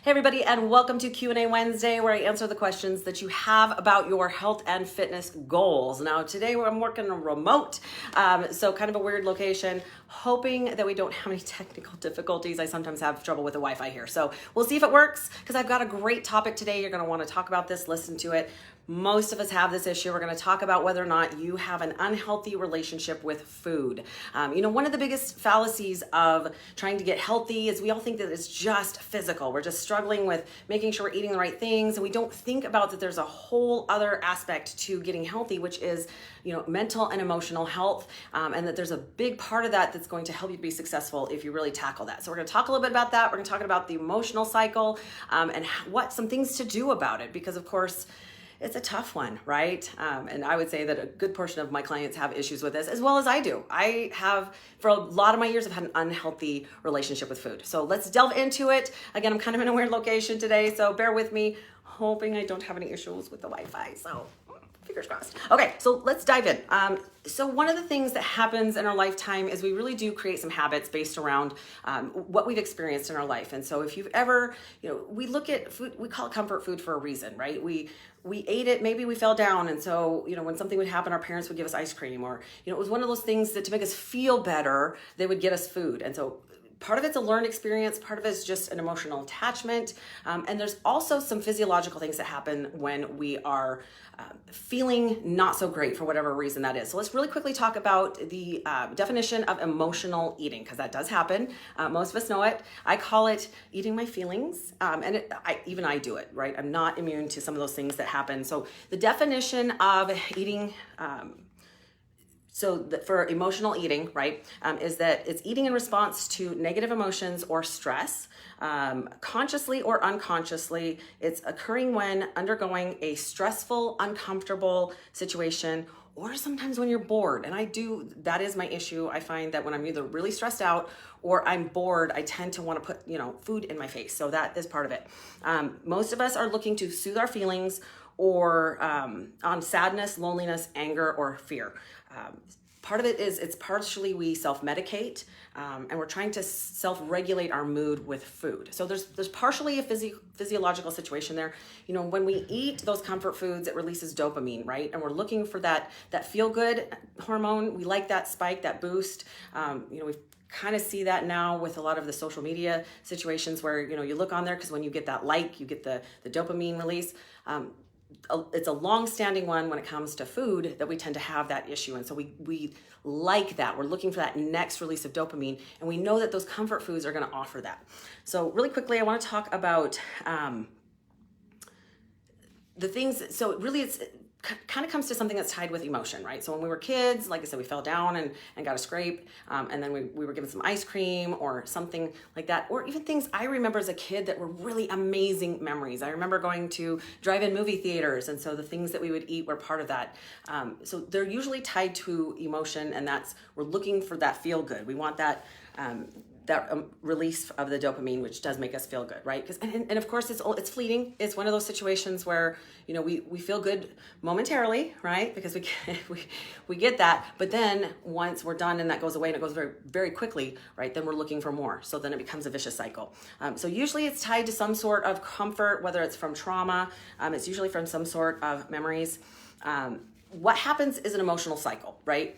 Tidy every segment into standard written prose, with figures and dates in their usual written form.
Hey everybody, and welcome to Q&A Wednesday, where I answer the questions that you have about your health and fitness goals. Now today I'm working remote, so kind of a weird location, hoping that we don't have any technical difficulties. I sometimes have trouble with the Wi-Fi here, so we'll see if it works, because I've got a great topic today. You're going to want to talk about this, listen to it. Most of us have this issue. We're going to talk about whether or not you have an unhealthy relationship with food. One of the biggest fallacies of trying to get healthy is we all think that it's just physical. We're just struggling with making sure we're eating the right things, and we don't think about that there's a whole other aspect to getting healthy, which is mental and emotional health, and that there's a big part of that that's going to help you be successful if you really tackle that. So we're going to talk a little bit about that. We're going to talk about the emotional cycle, and what some things to do about it, because of course it's a tough one, right? And I would say that a good portion of my clients have issues with this, as well as I do. I have, for a lot of my years, I've had an unhealthy relationship with food. So let's delve into it. Again, I'm kind of in a weird location today, so bear with me, hoping I don't have any issues with the Wi-Fi. So fingers crossed. Okay, so let's dive in. So one of the things that happens in our lifetime is we really do create some habits based around what we've experienced in our life. And so if you've ever, we look at food, we call it comfort food for a reason, right? We ate it, maybe we fell down. And so, when something would happen, our parents would give us ice cream, or, it was one of those things that to make us feel better, they would get us food. And so part of it's a learned experience, part of it's just an emotional attachment. And there's also some physiological things that happen when we are feeling not so great for whatever reason that is. So let's really quickly talk about the definition of emotional eating, because that does happen. Most of us know it. I call it eating my feelings, and even I do it, right? I'm not immune to some of those things that happen. So the definition of eating, for emotional eating, right, is that it's eating in response to negative emotions or stress, consciously or unconsciously. It's occurring when undergoing a stressful, uncomfortable situation, or sometimes when you're bored. And that is my issue. I find that when I'm either really stressed out or I'm bored, I tend to want to put, food in my face. So that is part of it. Most of us are looking to soothe our feelings or on sadness, loneliness, anger, or fear. Part of it is it's partially we self-medicate, and we're trying to self-regulate our mood with food. So there's partially a physiological situation there. When we eat those comfort foods, it releases dopamine, right? And we're looking for that feel-good hormone. We like that spike, that boost. We kind of see that now with a lot of the social media situations where, you look on there because when you get that like, you get the dopamine release. It's a long-standing one when it comes to food that we tend to have that issue. And so we like that. We're looking for that next release of dopamine, and we know that those comfort foods are going to offer that. So really quickly, I want to talk about the things. So really it kind of comes to something that's tied with emotion, right? So when we were kids, like I said, we fell down and got a scrape, and then we were given some ice cream or something like that, or even things I remember as a kid that were really amazing memories. I remember going to drive-in movie theaters, and so the things that we would eat were part of that. So they're usually tied to emotion, and we're looking for that feel good. We want that release of the dopamine, which does make us feel good, right? And of course it's fleeting. It's one of those situations where we feel good momentarily, right? Because we get that, but then once we're done and that goes away, and it goes very, very quickly, right? Then we're looking for more. So then it becomes a vicious cycle. So usually it's tied to some sort of comfort, whether it's from trauma. It's usually from some sort of memories. What happens is an emotional cycle, right?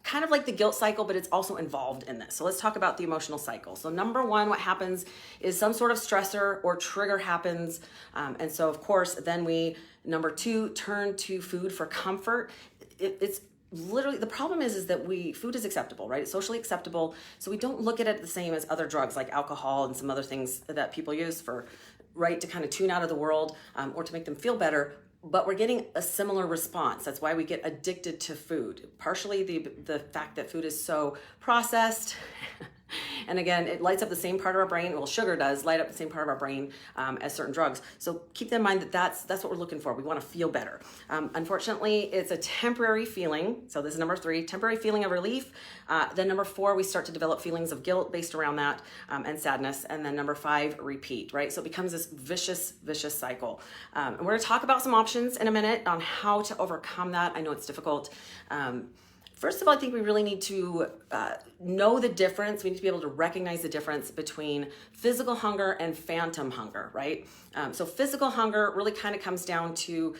Kind of like the guilt cycle, but it's also involved in this. So let's talk about the emotional cycle. So number one, what happens is some sort of stressor or trigger happens. And so of course, then number two, turn to food for comfort. It's literally, the problem is that food is acceptable, right? It's socially acceptable. So we don't look at it the same as other drugs like alcohol and some other things that people use to kind of tune out of the world, or to make them feel better. But we're getting a similar response. That's why we get addicted to food. Partially the fact that food is so processed. And again, it lights up the same part of our brain. Well, sugar does light up the same part of our brain as certain drugs. So keep in mind that that's what we're looking for. We want to feel better. Unfortunately, it's a temporary feeling. So this is number three, temporary feeling of relief. Then number four, we start to develop feelings of guilt based around that, and sadness. And then number five, repeat, right? So it becomes this vicious cycle. And we're going to talk about some options in a minute on how to overcome that. I know it's difficult. First of all, I think we really need to know the difference. We need to be able to recognize the difference between physical hunger and phantom hunger, right? So physical hunger really kind of comes down to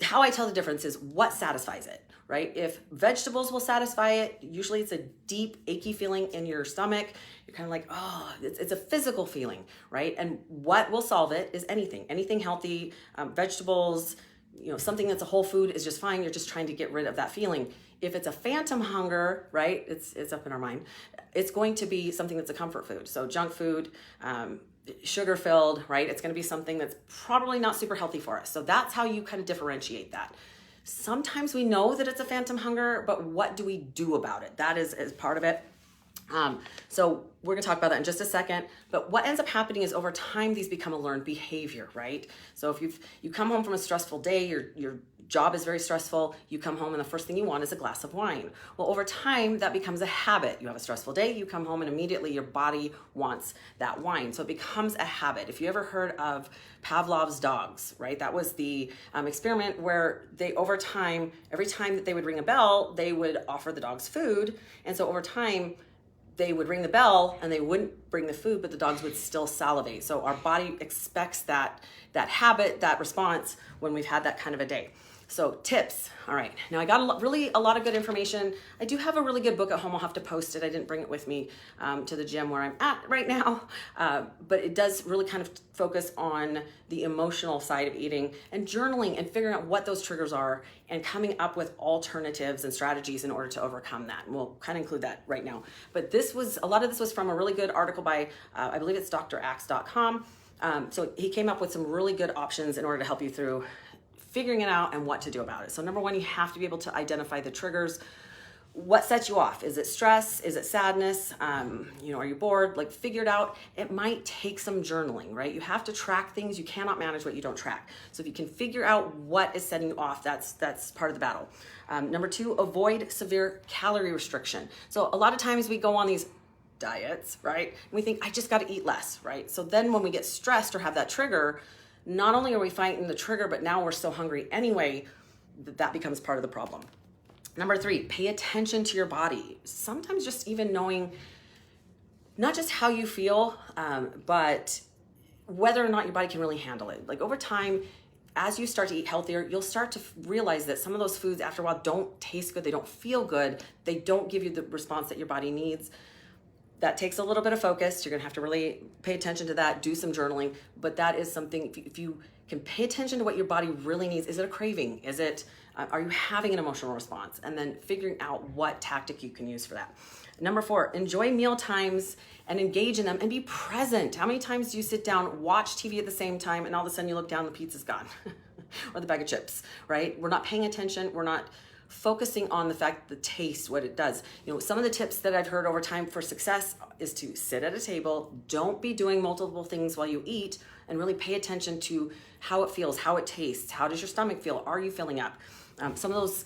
how I tell the difference is what satisfies it, right? If vegetables will satisfy it, usually it's a deep, achy feeling in your stomach. You're kind of like, oh, it's a physical feeling, right? And what will solve it is anything healthy, vegetables, something that's a whole food is just fine. You're just trying to get rid of that feeling. If it's a phantom hunger, right, it's up in our mind, it's going to be something that's a comfort food. So junk food, sugar filled, right? It's going to be something that's probably not super healthy for us. So that's how you kind of differentiate that. Sometimes we know that it's a phantom hunger, but what do we do about it? That is part of it. So we're gonna talk about that in just a second, but what ends up happening is over time, these become a learned behavior, right? So if you come home from a stressful day, your job is very stressful, you come home and the first thing you want is a glass of wine. Well, over time, that becomes a habit. You have a stressful day, you come home and immediately your body wants that wine. So it becomes a habit. If you ever heard of Pavlov's dogs, right? That was the experiment where they, over time, every time that they would ring a bell, they would offer the dogs food. And so over time, they would ring the bell and they wouldn't bring the food, but the dogs would still salivate. So our body expects that habit, that response when we've had that kind of a day. So tips. All right. Now I got a lot of good information. I do have a really good book at home. I'll have to post it. I didn't bring it with me to the gym where I'm at right now. But it does really kind of focus on the emotional side of eating and journaling and figuring out what those triggers are and coming up with alternatives and strategies in order to overcome that. And we'll kind of include that right now. But a lot of this was from a really good article by, I believe it's draxe.com. So he came up with some really good options in order to help you through figuring it out and what to do about it. So number one, you have to be able to identify the triggers. What sets you off? Is it stress? Is it sadness? Are you bored? Like, figure it out. It might take some journaling, right? You have to track things. You cannot manage what you don't track. So if you can figure out what is setting you off, that's part of the battle. Number two, avoid severe calorie restriction. So a lot of times we go on these diets, right? And we think, I just got to eat less, right? So then when we get stressed or have that trigger, not only are we fighting the trigger, but now we're so hungry anyway, that becomes part of the problem. Number three, pay attention to your body. Sometimes just even knowing not just how you feel, but whether or not your body can really handle it. Like over time, as you start to eat healthier, you'll start to realize that some of those foods after a while don't taste good, they don't feel good, they don't give you the response that your body needs. That takes a little bit of focus. You're gonna have to really pay attention to that, do some journaling, but that is something, if you can pay attention to what your body really needs. Is it a craving? Is it, are you having an emotional response? And then figuring out what tactic you can use for that. Number four, enjoy meal times and engage in them and be present. How many times do you sit down, watch TV at the same time, and all of a sudden you look down, the pizza's gone or the bag of chips, right? We're not paying attention. We're not focusing on the fact, the taste, what it does. Some of the tips that I've heard over time for success is to sit at a table, don't be doing multiple things while you eat, and really pay attention to how it feels, how it tastes, how does your stomach feel, are you filling up? Some of those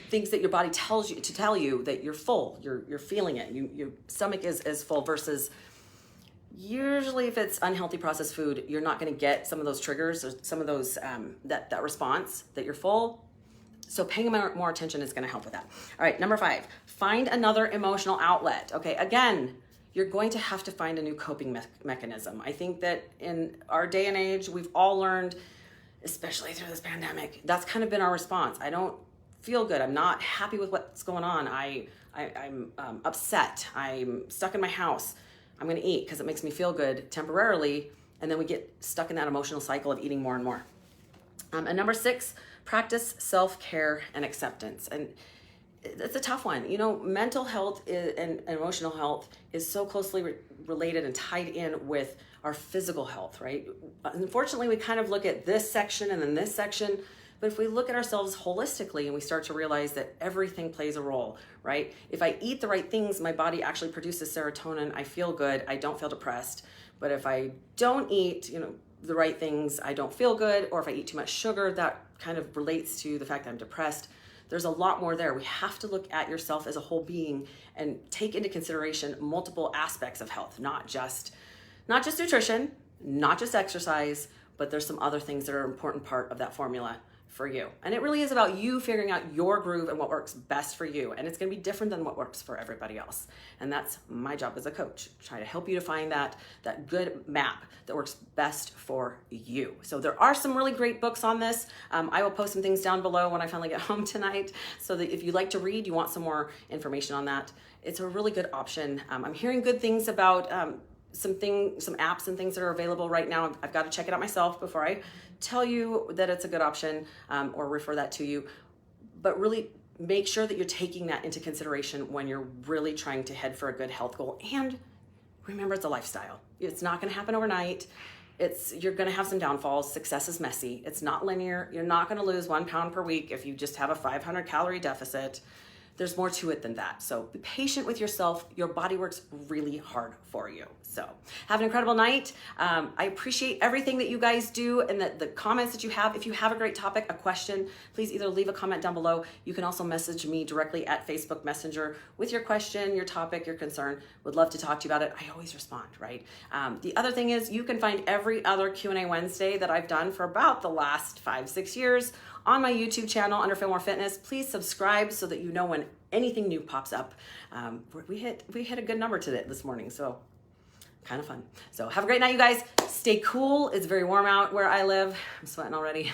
things that your body tells you to tell you that you're full, you're feeling it, your stomach is full, versus usually if it's unhealthy processed food, you're not going to get some of those triggers or some of those that response that you're full. So paying more attention is going to help with that. All right, number five, find another emotional outlet. Okay, again, you're going to have to find a new coping mechanism. I think that in our day and age, we've all learned, especially through this pandemic, that's kind of been our response. I don't feel good. I'm not happy with what's going on. I'm upset. I'm stuck in my house. I'm going to eat because it makes me feel good temporarily. And then we get stuck in that emotional cycle of eating more and more. And number six, practice self-care and acceptance. And it's a tough one. Mental health and emotional health is so closely related and tied in with our physical health, right? Unfortunately, we kind of look at this section and then this section, but if we look at ourselves holistically and we start to realize that everything plays a role, right? If I eat the right things, my body actually produces serotonin. I feel good. I don't feel depressed. But if I don't eat, the right things, I don't feel good. Or if I eat too much sugar, that kind of relates to the fact that I'm depressed. There's a lot more there. We have to look at yourself as a whole being and take into consideration multiple aspects of health, not just nutrition, not just exercise, but there's some other things that are an important part of that formula for you. And it really is about you figuring out your groove and what works best for you. And it's going to be different than what works for everybody else. And that's my job as a coach, try to help you to find that good map that works best for you. So there are some really great books on this. I will post some things down below when I finally get home tonight, so that if you like to read, you want some more information on that, it's a really good option. I'm hearing good things about some apps and things that are available right now. I've got to check it out myself before I tell you that it's a good option, or refer that to you. But really make sure that you're taking that into consideration when you're really trying to head for a good health goal. And remember, it's a lifestyle. It's not going to happen overnight. You're going to have some downfalls. Success is messy. It's not linear. You're not going to lose 1 pound per week if you just have a 500 calorie deficit. There's more to it than that. So be patient with yourself. Your body works really hard for you. So have an incredible night. I appreciate everything that you guys do and the comments that you have. If you have a great topic, a question, please either leave a comment down below. You can also message me directly at Facebook Messenger with your question, your topic, your concern. Would love to talk to you about it. I always respond, right? The other thing is you can find every other Q&A Wednesday that I've done for about the last 5-6 years on my YouTube channel under Fillmore Fitness. Please subscribe so that you know when anything new pops up. We hit a good number this morning, so kind of fun. So have a great night, you guys. Stay cool. It's very warm out where I live. I'm sweating already.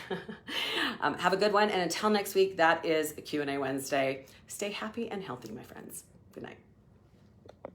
Have a good one, and until next week, that is a Q&A Wednesday. Stay happy and healthy, my friends. Good night.